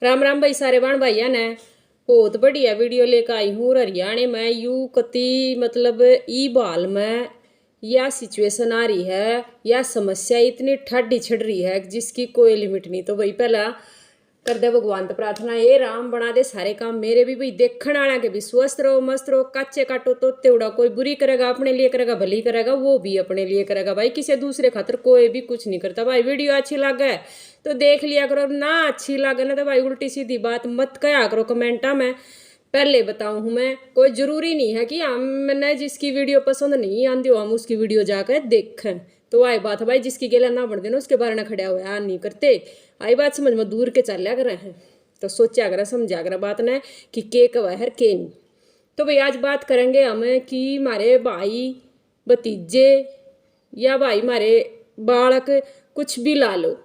राम राम भाई सारे बाण भाइया ने बहुत बढ़िया वीडियो लेकर आई हूँ। हरियाणा में यू कति मतलब ई बाल में या सिचुएशन आ रही है या समस्या इतनी ठाडी छिड़ रही है जिसकी कोई लिमिट नहीं। तो भाई पहला कर दे भगवान तो प्रार्थना ये राम बना दे सारे काम मेरे भी भाई देखने वाला के भी स्वस्थ रहो मस्त रहो। कच्चे काटो तो तेवड़ा कोई बुरी करेगा अपने लिए करेगा भली करेगा वो भी अपने लिए करेगा भाई किसी दूसरे खातर कोई भी कुछ नहीं करता। भाई वीडियो अच्छी लगे तो देख लिया करो ना अच्छी लगे ना तो भाई उल्टी सीधी बात मत कहा करो कमेंटा में। पहले बताऊं हूं मैं कोई जरूरी नहीं है कि हमने जिसकी वीडियो पसंद नहीं आती हो हम उसकी वीडियो जाकर देखें। तो आई बात भाई जिसकी गेला ना बढ़ देना उसके बारे में खड़ा हुआ नहीं करते। आई बात समझ में दूर के चल कर हैं तो सोचा कर समझा कर बात ने कि के कवा है के नहीं। तो भाई आज बात करेंगे हम कि हमारे भाई भतीजे या भाई हमारे बालक कुछ भी ला लो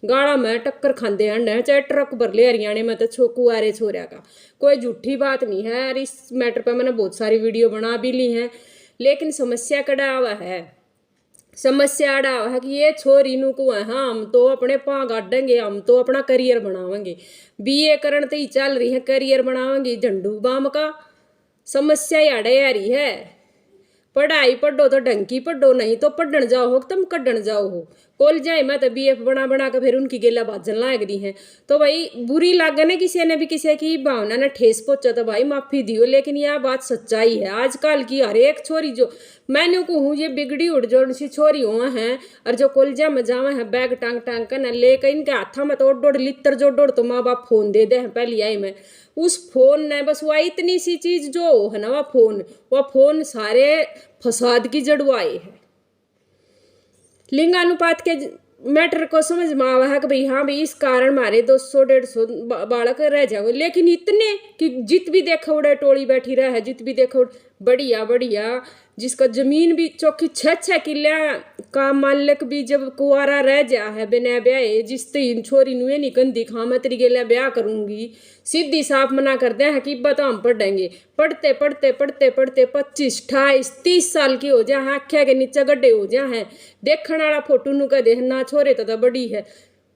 गाड़ा में टक्कर खाते हैं चाहे ट्रक भर ले। हरियाणा में तो कुआरे छोरिया का कोई झूठी बात नहीं है और इस मैटर पर मैंने बहुत सारी वीडियो बना भी ली हैं। लेकिन समस्या कड़ा हुआ है समस्या अड़ा है कि ये छोरी नू को है हाँ हम तो अपने पाँ गाड़ेंगे हम तो अपना करियर बनावेंगे। बीए करण तो ही चल रही है करियर बनावेंगे झंडू बाम का समस्या याड़े आ रही है। पढ़ाई पढ़ो तो ढंग की पढ़ो नहीं तो पढ़न जाओ हो तुम कढ़न जाओ हो कॉलेज जाए मैं तो बीए बना बना कर फिर उनकी गेला भाजन लाग रही है। तो भाई बुरी लागे ना किसी ने भी किसी की भावना ने ठेस पहुंचा तो भाई माफी दियो। लेकिन यह बात सच्चाई है आजकल की हर एक छोरी जो मैंने कहूँ ये बिगड़ी उड़ जो सी छोरी हुआ है और जो कॉलेजा में जावा है बैग टांग टांग कर न लेकर इनके हाथा में तो डोड़ लित्र जो डोड़ तो माँ बाप फोन दे दे हैं पहली आई में उस फोन ने बस वह इतनी सी चीज जो है ना वह फोन सारे फसाद की जड़वाए है। लिंगानुपात के मैटर को समझ में आवा है कि भाई हाँ भाई इस कारण हमारे 200-150 बालक रह जाओगे। लेकिन इतने कि जित भी देखो उड़े टोली बैठी रहा है जित भी देखो बढ़िया बढ़िया जिसका जमीन भी चौकी 6-6 किले का मालिक भी जब कुआरा रह जा है बिना ब्याह जिस तीन छोरी नुए निकन दिखा मैं तेरी गेला ब्याह करूंगी सीधी साफ मना करते हैं कि बता हम पढ़ेंगे। पढ़ते पढ़ते पढ़ते पढ़ते 25, 28, 30 साल की हो जाए आख्या के नीचे गड्ढे हो जाए देखने वाला फोटो नु कह देखना छोरे तो बड़ी है।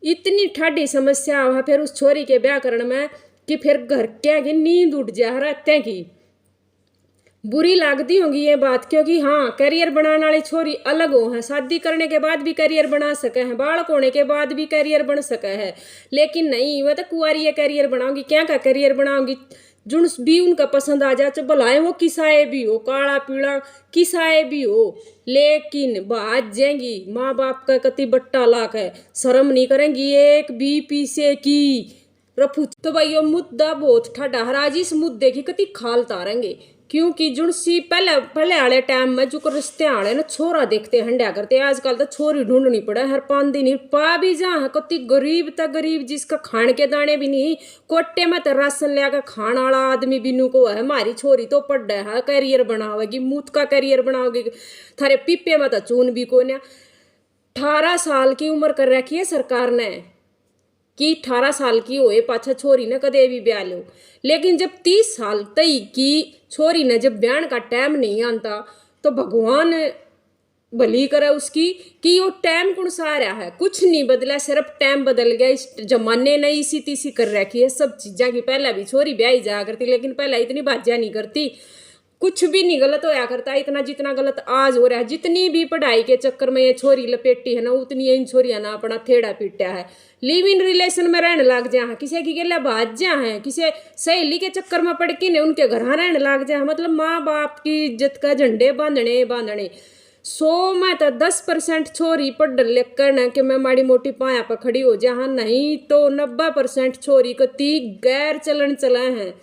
इतनी ठाडी समस्या है फिर उस छोरी के ब्याह करने में कि फिर घर क्या की नींद उठ जा रहते की बुरी लगती होगी ये बात। क्योंकि हाँ करियर बनाने वाली छोरी अलग हो है शादी करने के बाद भी करियर बना सके हैं बालक होने के बाद भी करियर बन सके है। लेकिन नहीं वह तो कुआरी करियर बनाऊंगी क्या का करियर बनाऊंगी जुन भी उनका पसंद आ जाए भलाए वो किसाए भी हो काला पीला किसाए भी हो लेकिन बात जाएंगी माँ बाप का कति बट्टा लाख है शर्म नहीं करेंगी एक भी पीछे की रफू। तो भाई ये मुद्दा बहुत ठाडा हराज इस मुद्दे की कति खाल तारेंगे क्योंकि जुन सी पहले पहले वाले टाइम में जो रिश्ते आले ना छोरा देखते हंडा करते आजकल तो छोरी ढूंढनी पड़े हर 5 दिन ही पा भी जा है कति गरीब तक गरीब जिसका खान के दाने भी नहीं कोटे में तो राशन लिया खाने वाला आदमी बिनू को है हमारी छोरी तो पढ़ है करियर बनावेगी मूत का करियर बनाओगी थारे पीपे में तो चून भी को 18 साल की उम्र कर रखी है सरकार ने कि 18 साल की होए पाछा छोरी ने कदे भी ब्याह लो। लेकिन जब 30 साल तई की छोरी ने जब ब्याह का टाइम नहीं आता तो भगवान भली करे उसकी कि वो टाइम कौन सा रहा है कुछ नहीं बदला सिर्फ टाइम बदल गया। इस जमाने ने इसी तीसी कर रखी है सब चीज़ा की पहला भी छोरी ब्याह जा करती लेकिन पहला इतनी बाजा नहीं करती कुछ भी नहीं गलत होया करता इतना जितना गलत आज हो रहा है। जितनी भी पढ़ाई के चक्कर में ये छोरी लपेटी है ना उतनी इन छोरिया ना अपना थेड़ा पीटा है लिव इन रिलेशन में रहने लग जा है किसी की गेला बाज जा है किसी सहेली के चक्कर में पड़ के ने उनके घर रहने लग जा है मतलब माँ बाप की इज्जत का झंडे बांधने बांधने 100 में तो 10% छोरी पढ़ लिख कर न कि मैं माड़ी मोटी पाया पर खड़ी हो जा नहीं तो 90% छोरी कति गैर चलन चला है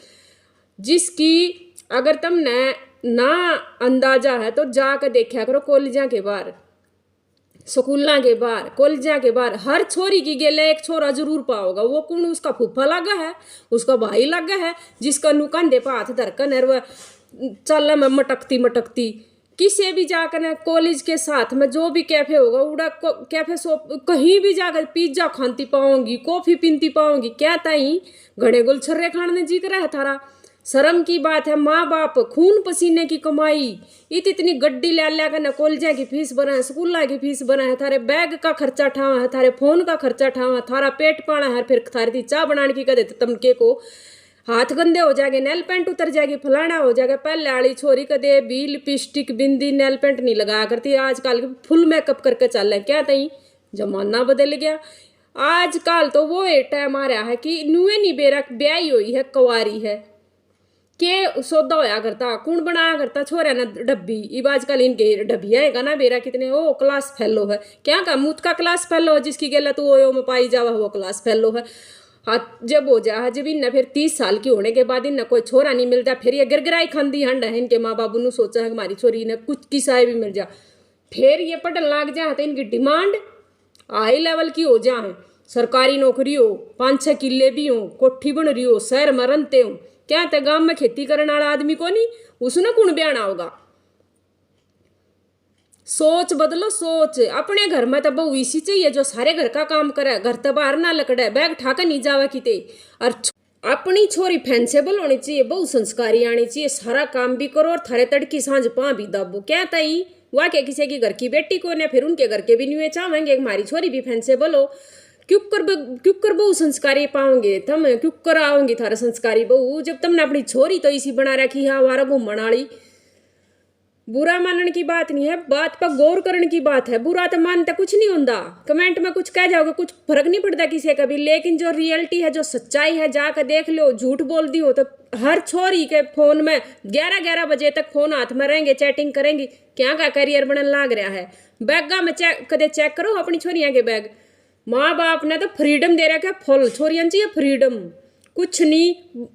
जिसकी अगर तुमने ना अंदाजा है तो जाकर देखा करो कॉलेजा के बाहर स्कूलों के बाहर कॉलेजा के बाहर हर छोरी की गेले एक छोरा जरूर पाओगा वो कौन उसका फूफा लगा है उसका भाई लगा है जिसका नु कंधे पर हाथ धरकर नरवा चल में मटकती मटकती किसी भी जाकर कॉलेज के साथ में जो भी कैफे होगा उड़ा कैफे शॉप कहीं भी जाकर पिज्जा खाती पाऊंगी कॉफी पीती पाऊंगी क्या ताई घड़े गुलछर्रे खाने जी रहा है थारा शर्म की बात है। माँ बाप खून पसीने की कमाई इतनी गड्डी ले लिया कर कॉलेजा की फीस भरा है, स्कूल की फीस भरा है, थारे बैग का खर्चा ठावा है, थारे फोन का खर्चा ठावा है, थारा पेट पाना है, फिर थारी चाह बनाने की कदे तमके को हाथ गंदे हो जाएंगे, नेल पेंट उतर जाएगी, फलाना हो जाएगा। पहले वाली छोरी कदे भी लिपस्टिक बिंदी नेल पेंट नहीं लगाया करती, आजकल फुल मेकअप करके चल रहे क्या तई जमाना बदल गया। आजकल तो वो टाइम आ रहा है कि नुए नहीं बेरा ब्याही हुई है कुंवारी है के सौदा होया करता, कौन बनाया करता छोरा ना डब्बी। इब आजकल इनके डब्बिया है ना बेरा कितने ओ क्लास फेलो है क्या का मुत का क्लास फेलो है, जिसकी गेला तू ओ में पाई जावा वो क्लास फेलो है। हाथ जब हो जा जब इन फिर 30 साल की होने के बाद इन कोई छोरा नहीं मिलता, फिर ये गिरगिराई खांदी हंड है। इनके माँ बाबू ने सोचा है हमारी छोरी ने कुछ किसाए भी मिल जा, फिर ये पढ़ने लग जा तो इनकी डिमांड हाई लेवल की हो जा है। सरकारी नौकरी हो, 5-6 किले भी हो, कोठी बन रही हो, शहर में रनते हो, क्या ते गांव में खेती करने वाला आदमी को नहीं उसने कौन ब्याना होगा। सोच बदलो सोच। अपने घर में तो बहू इसी चाहिए जो सारे घर का काम करे, घर तो बाहर ना लकड़े, बैग ठाकर नहीं जावा किते। और अपनी छोरी फैंसेबल होनी चाहिए, बहु संस्कारी आनी चाहिए, सारा काम भी करो और थारे तड़की सांझ पा भी दाबो। क्या तई वाह के किसी की घर की बेटी को ने फिर उनके घर के भी नहीं चाहेंगे हमारी छोरी भी फैंसेबल हो। क्यों कर बहु संस्कारी पाओगे तुम, क्यों कर आओगी थारा संस्कारी बहू जब तुमने अपनी छोरी तो इसी बना रखी है हमारा घूमन वाली। बुरा मानने की बात नहीं है, बात पर गौर करने की बात है। बुरा तो मानता कुछ नहीं होता, कमेंट में कुछ कह जाओगे कुछ फर्क नहीं पड़ता किसी का भी, लेकिन जो रियलिटी है जो सच्चाई है जाकर देख लो। झूठ बोल दी हो तो हर छोरी के फोन में 11-11 बजे तक फोन हाथ में रहेंगे, चैटिंग करेंगी, क्या का करियर बनने लग रहा है। बैगा में कदे चेक करो अपनी छोरियां के बैग। माँ बाप ने तो फ्रीडम दे रखा है फुल, छोरियां चाहिए फ्रीडम, कुछ नहीं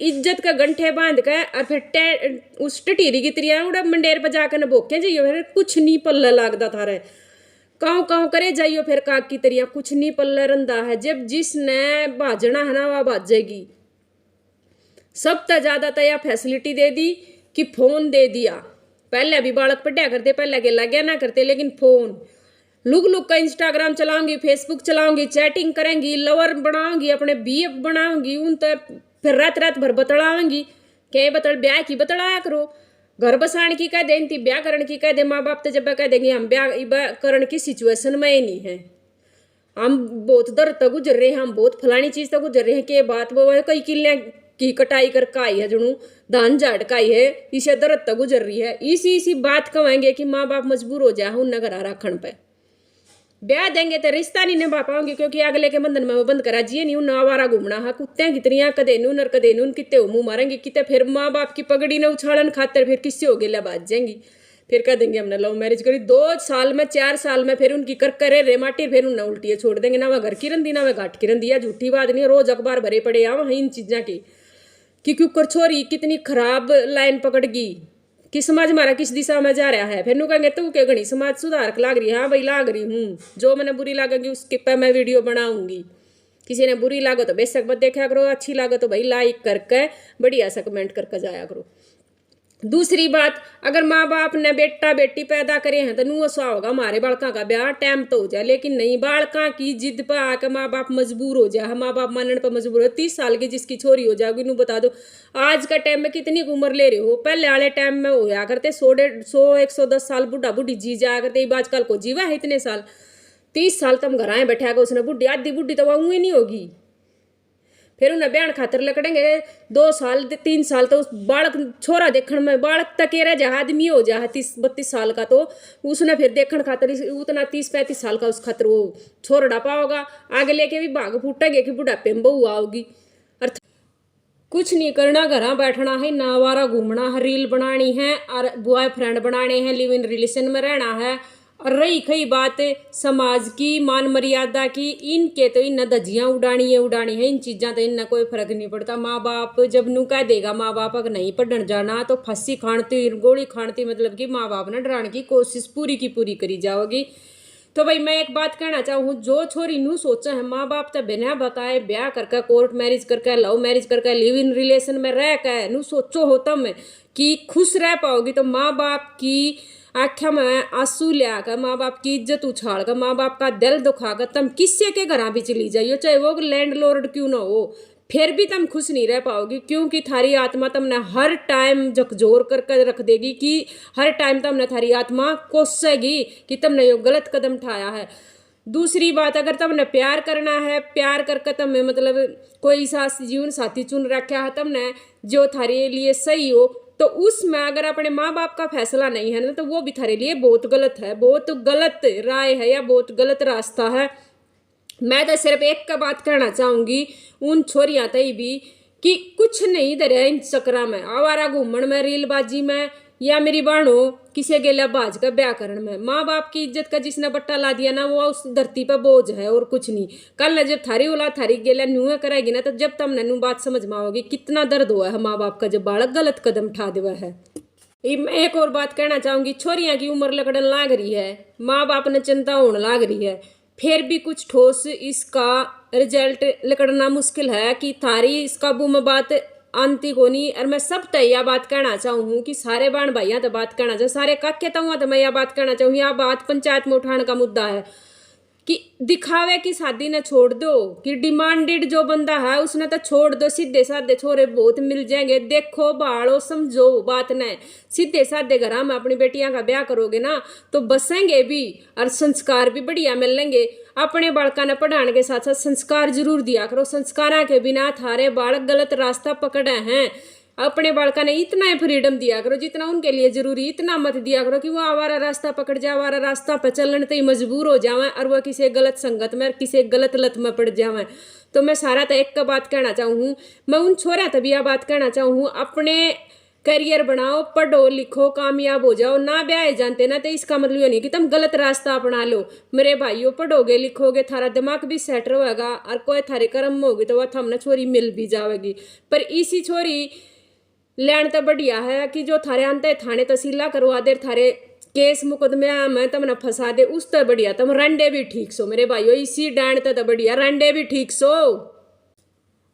इज्जत का गंठे बांध के और फिर उस टटीरी की त्रिया उड़ा मंडेर पर जाकर न भोके जाइयो, फिर कुछ नहीं पल्ला लागदा था रे काऊ काऊ करे जाइयो, फिर काक की त्रिया कुछ नहीं पल्ला रंदा है। जब जिसने भाजना है ना वह भाजेगी। सब तो ज्यादा तो यह फैसिलिटी दे दी कि फोन दे दिया। पहले भी बालक पढ़ा करते, पहले के लगे ना करते, लेकिन फोन लुक का इंस्टाग्राम चलाऊंगी, फेसबुक चलाऊंगी, चैटिंग करेंगी, लवर बनाऊंगी, अपने बीएफ बनाऊंगी, उन तो फिर रात भर बतलाऊंगी। क्या बतल ब्याह की बतलाया करो, घर बसाने की कह दे, इनती ब्याह करने की कह दे। माँ बाप तो जब कह देंगे हम ब्याह करने की सिचुएशन में ही नहीं है, हम बहुत दर्द तक गुजर रहे हैं, हम बहुत फलानी चीज तक गुजर रहे हैं। के बात वो है कई किले की कटाई कर काई है, जुनू धान झाड़ काई है, इसे दर्द तक गुजर रही है। इसी बात कहेंगे कि माँ बाप मजबूर हो जाए उन घर रखन पे। ब्याह देंगे तो रिश्ता नहीं निभा पाओगे, क्योंकि अगले के बंधन में वो बंद करा जिये नहीं। उन आवारा घूमना है कुत्ते कितनियां कदे नून और कदे नून कितने मुंह मारेंगे, कितने फिर माँ बाप की पगड़ी ने उछाड़न खातर फिर किससे हो गया बाज जाएंगी। फिर कह देंगे हमने लव मैरिज करी, 2 साल में 4 साल में फिर उनकी कर करे रेमाटी, फिर उन्हें उल्टी छोड़ देंगे। ना वह घर की रंदी ना वह घाट की रंदी। या झूठी बात नहीं, रोज अखबार भरे पड़े आ वहीं इन चीजा की कि क्यों छोरी कितनी खराब लाइन पकड़ गई कि समाज हमारा किस दिशा में जा रहा है। फिर नु कहेंगे तू के घनी समाज सुधार लाग रही है। हाँ भाई लाग रही हूँ, जो मैंने बुरी लागेगी उसके पे मैं वीडियो बनाऊंगी। किसी ने बुरी लागो तो बेशक मत देखा करो, अच्छी लागो तो भाई लाइक करके बढ़िया सा कमेंट करके जाया करो। दूसरी बात, अगर माँ बाप ने बेटा बेटी पैदा करे हैं तो नू ऐसा होगा हमारे बालका का ब्याह टाइम तो हो जाए, लेकिन नहीं, बालका की जिद पर आकर माँ बाप मजबूर हो जाए, माँ बाप मानने पर मजबूर हो। 30 साल की जिसकी छोरी हो जाएगी नू बता दो आज का टाइम में कितनी उम्र ले रहे हो। पहले वाले टाइम में होया करते 100-110 साल बुढ़ा बुढ़ी जी जाया करते, आजकल को जीवा है इतने साल। 30 साल तुम घर आए बैठा उसने बुढ़ी आधी बुढ़ी तो वह नहीं होगी। फिर उन्हें ब्याह खातर लकड़ेंगे 2 साल 3 साल तो उस बालक छोरा देखने में, बालक तक रह जा आदमी हो जा 30-32 साल का, तो उसने फिर देखने खातर उतना 30-35 साल का उस खातर वो छोरा पाओगा। आगे लेके भी भाग फूटेंगे कि बुढ़ापे में बहू आओगी। अर्थ कुछ नहीं करना, घर बैठना है, नावारा घूमना है, रील बनानी है और बॉयफ्रेंड बनाने हैं, लिव इन रिलेशन में रहना है। और रही कई बात समाज की मान मर्यादा की, इनके तो इन धज्जियाँ उड़ानी है, इन चीज़ा तो इनना कोई फर्क नहीं पड़ता। माँ बाप जब नू कह देगा माँ बाप अगर नहीं पढ़न जाना तो फांसी खानती गोली खानती, मतलब कि माँ बाप ने डराने की कोशिश पूरी की पूरी करी जाओगी। तो भाई मैं एक बात कहना चाहूँ, जो छोरी नू सोचा है माँ बाप तो बिना बताए ब्याह करके, कोर्ट मैरिज करके, लव मैरिज करके, लिव इन रिलेशन में रह के नू सोचो हो तुम कि खुश रह पाओगी, तो माँ बाप की आख्या में आंसू लिया कर, माँ बाप की इज्जत उछाड़ कर, माँ बाप का दिल दुखा कर तुम किसी के घर भी चली जाइयो, चाहे वो लैंडलॉर्ड क्यों ना हो, फिर भी तुम खुश नहीं रह पाओगी, क्योंकि थारी आत्मा तुमने हर टाइम झकझोर करके रख देगी कि हर टाइम तुमने थारी आत्मा कोसेगी कि तुमने यो गलत कदम उठाया है। दूसरी बात, अगर तुमने प्यार करना है, प्यार करके तुमने मतलब कोई सा जीवन साथी चुन रखा है तुमने जो थारे लिए सही हो, तो उसमें अगर अपने माँ बाप का फैसला नहीं है ना, तो वो भी थारे लिए बहुत गलत है, बहुत गलत राय है या बहुत गलत रास्ता है। मैं तो सिर्फ एक का बात कहना चाहूंगी उन छोरियां तई भी कि कुछ नहीं धरे इन चक्रा में, आवारा घूमन में, रीलबाजी में, या मेरी बहनो किसी गेला बाज का ब्याह करण में। माँ बाप की इज्जत का जिसने बट्टा ला दिया ना, वो उस धरती पर बोझ है और कुछ नहीं। कल जब थारी औलाद थारी गेला न्यूए करेगी ना, तो जब तुमने नू बात समझ में आओगी कितना दर्द हुआ है माँ बाप का जब बालक गलत कदम उठा देवा है। मैं एक और बात कहना चाहूंगी, छोरियां की उम्र लकड़न लाग रही है, माँ बाप ने चिंता होने लाग रही है, फिर भी कुछ ठोस इसका रिजल्ट निकलना मुश्किल है कि थारी इसका बुम बात आंती को नहीं। और मैं सब तय यह बात कहना चाहूँ कि सारे बहन भाइयों तो बात कहना चाहूँ, सारे काके तो मैं यह बात कहना चाहूँ, यह बात पंचायत में उठाने का मुद्दा है कि दिखावे की शादी न छोड़ दो, कि डिमांडेड जो बंदा है उसने तो छोड़ दो, सीधे साधे छोरे बहुत मिल जाएंगे। देखो बाड़ो समझो बात न, सीधे साधे घर में अपनी बेटियां का ब्याह करोगे ना तो बसेंगे भी और संस्कार भी बढ़िया मिलेंगे। अपने बालका ने पढ़ाने के साथ साथ संस्कार जरूर दिया करो, संस्कारा के बिना थारे बालक गलत रास्ता पकड़े हैं। अपने बालका ने इतना फ्रीडम दिया करो जितना उनके लिए जरूरी, इतना मत दिया करो कि वो आवारा रास्ता पकड़ जाए, आवारा रास्ता पर चलने तक मजबूर हो जावे और वह किसी गलत संगत में और किसी गलत लत में पड़ जावे। तो मैं सारा तो एक का बात कहना चाहूँ, मैं उन छोरा तभी यह बात कहना चाहूँ, अपने करियर बनाओ, पढ़ो लिखो, कामयाब हो जाओ। ना ब्याह जानते ना तो इसका मतलब ये नहीं कि तुम गलत रास्ता अपना लो। मेरे भाइयों, पढ़ोगे लिखोगे, थारा दिमाग भी सेट रहेगा और कोई थारे कर्म में होगी तो वह थमने छोरी मिल भी जाएगी। पर इसी छोरी लैंड तो बढ़िया है कि जो थारे अंत थाने तहसीला करवा दे, थारे केस मुकदमे में तुमने फंसा दे, उस तो बढ़िया तुम रंडे भी ठीक सो। मेरे भाइयों, इसी डैंड तो बढ़िया रंडे भी ठीक सो।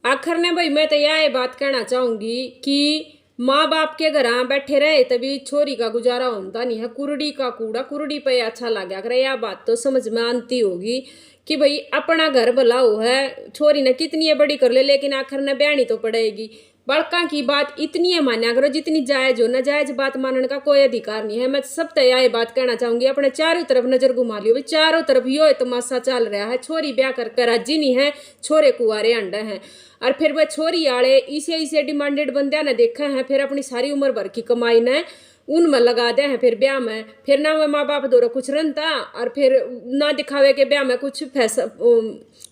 आखिर ने भाई मैं तो यह बात कहना चाहूंगी कि माँ बाप के घर बैठे रहे तभी छोरी का गुजारा होता नहीं है। कुरडी का कूड़ा कुरडी पे अच्छा लगा करे, यह बात तो समझ में आती होगी कि भाई अपना घर भलाओ है, छोरी ने कितनी बड़ी कर ले लेकिन आखिर ने ब्याहनी तो पड़ेगी। बड़का की बात इतनी है मान्या करो जितनी जायज हो, नाजायज बात मानने का कोई अधिकार नहीं है। मैं सब तय बात कहना चाहूंगी, अपने चारों तरफ नजर घुमा लियो, चारों तरफ यो तमाशा चल रहा है। छोरी ब्याह करके राजी नहीं है, छोरे कुआरे अंडे हैं। और फिर वह छोरी आले इसे डिमांडेड बंदे ने देखा है, फिर अपनी सारी उम्र भर की कमाई ने उनमें लगा दे हैं, फिर ब्याह में फिर ना वह माँ बाप दो कुछ रनता और फिर ना दिखावे के ब्याह में कुछ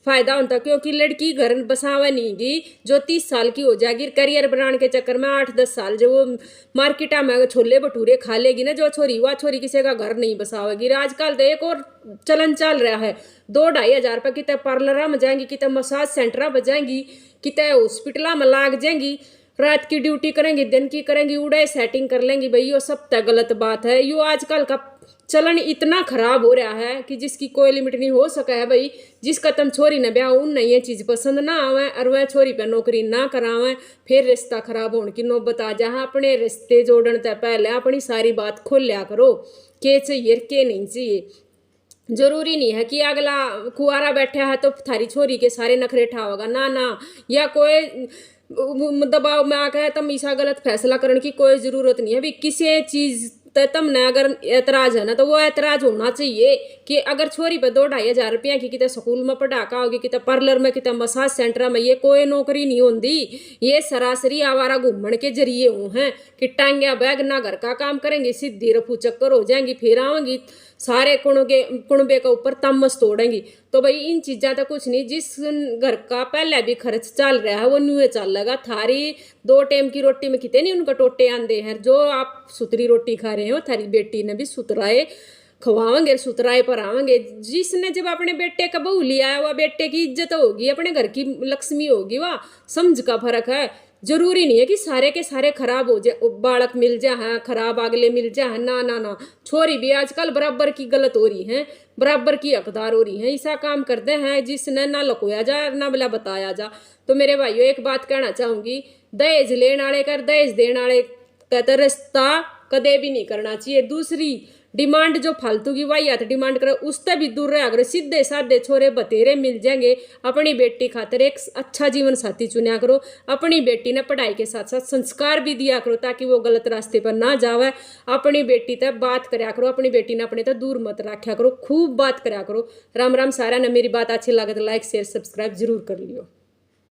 फायदा होता, क्योंकि लड़की घर बसावे नहीं गी जो 30 साल की हो जाएगी। करियर बनाने के चक्कर में 8-10 साल जो वो मार्केटा में छोले भटूरे खा लेगी ना जो छोरी, वह छोरी किसी का घर नहीं बसावेगी। आजकल तो एक और चलन चल रहा है, 2-2.5 हजार रुपये कितने पार्लर में जाएंगी, कितने मसाज सेंटर में जाएंगी, कितने हॉस्पिटल में लाग जाएंगी, रात की ड्यूटी करेंगी, दिन की करेंगी, उड़े सेटिंग कर लेंगी। भाई यो सब तय गलत बात है। यो आजकल का चलन इतना खराब हो रहा है कि जिसकी कोई लिमिट नहीं हो सका है। भाई जिसका तुम छोरी न ब्याह उन नहीं ये चीज़ पसंद ना आवे और वह छोरी पे नौकरी ना करावे, फिर रिश्ता खराब होने की नौबत आ जा। अपने रिश्ते जोड़ने से पहले अपनी सारी बात खोल लिया करो, के चाहिए के नहीं चाहिए। जरूरी नहीं है कि अगला कुआरा बैठा है तो थारी छोरी के सारे नखरे ठाओगा, ना ना, या कोई दबाव में आकर तुम ऐसा गलत फैसला करने की कोई जरूरत नहीं है। भी किसी चीज तुमने अगर एतराज है ना तो वो एतराज होना चाहिए कि अगर छोरी पे 2-2.5 हजार रुपया की कितने स्कूल में पढ़ाका होगी, कितने पार्लर में, कितने मसाज सेंटर में, ये कोई नौकरी नहीं होती। ये सरासरी आवारा घूमने के जरिए हैं कि टांगिया बैग ना घर का काम करेंगे, सीधी रफू चक्कर हो जाएंगी, फिर आवेंगी सारे कुणबे के ऊपर तमस तोड़ेंगी। तो भाई इन चीज़ा तो कुछ नहीं, जिस घर का पहले भी खर्च चल रहा है वो न्यूए चल लगा। थारी 2 टाइम की रोटी में कितने नहीं उनका टोटे आंदे हैं। जो आप सुतरी रोटी खा रहे हो थारी बेटी ने भी सुतराए खवाएंगे, सुतराए पर आवेंगे। जिसने जब अपने बेटे का बहू लिया है वह बेटे की इज्जत होगी, अपने घर की लक्ष्मी होगी। वह समझ का फर्क है। जरूरी नहीं है कि सारे के सारे खराब हो जाए, बालक मिल जा है खराब अगले मिल जा है, ना ना ना। छोरी भी आजकल बराबर की गलत हो रही हैं, बराबर की हकदार हो रही हैं। ऐसा काम करते हैं जिसने ना लकोया जा ना भला बताया जा। तो मेरे भाइयों एक बात कहना चाहूंगी, दहेज लेने वाले कर दहेज देने वाले का रिश्ता कदे भी नहीं करना चाहिए। दूसरी डिमांड जो फालतू की वाहियात डिमांड करे उससे भी दूर रहा करो। सीधे साधे छोरे बतेरे मिल जाएंगे। अपनी बेटी खातिर एक अच्छा जीवन साथी चुनिया करो। अपनी बेटी ने पढ़ाई के साथ साथ संस्कार भी दिया करो ताकि वो गलत रास्ते पर ना जावे। अपनी बेटी तक बात करया करो, अपनी बेटी ने अपने तक दूर मत रखा करो, खूब बात करया करो। राम राम सारा ने। मेरी बात अच्छी लगे तो लाइक शेयर सब्सक्राइब जरूर कर लियो।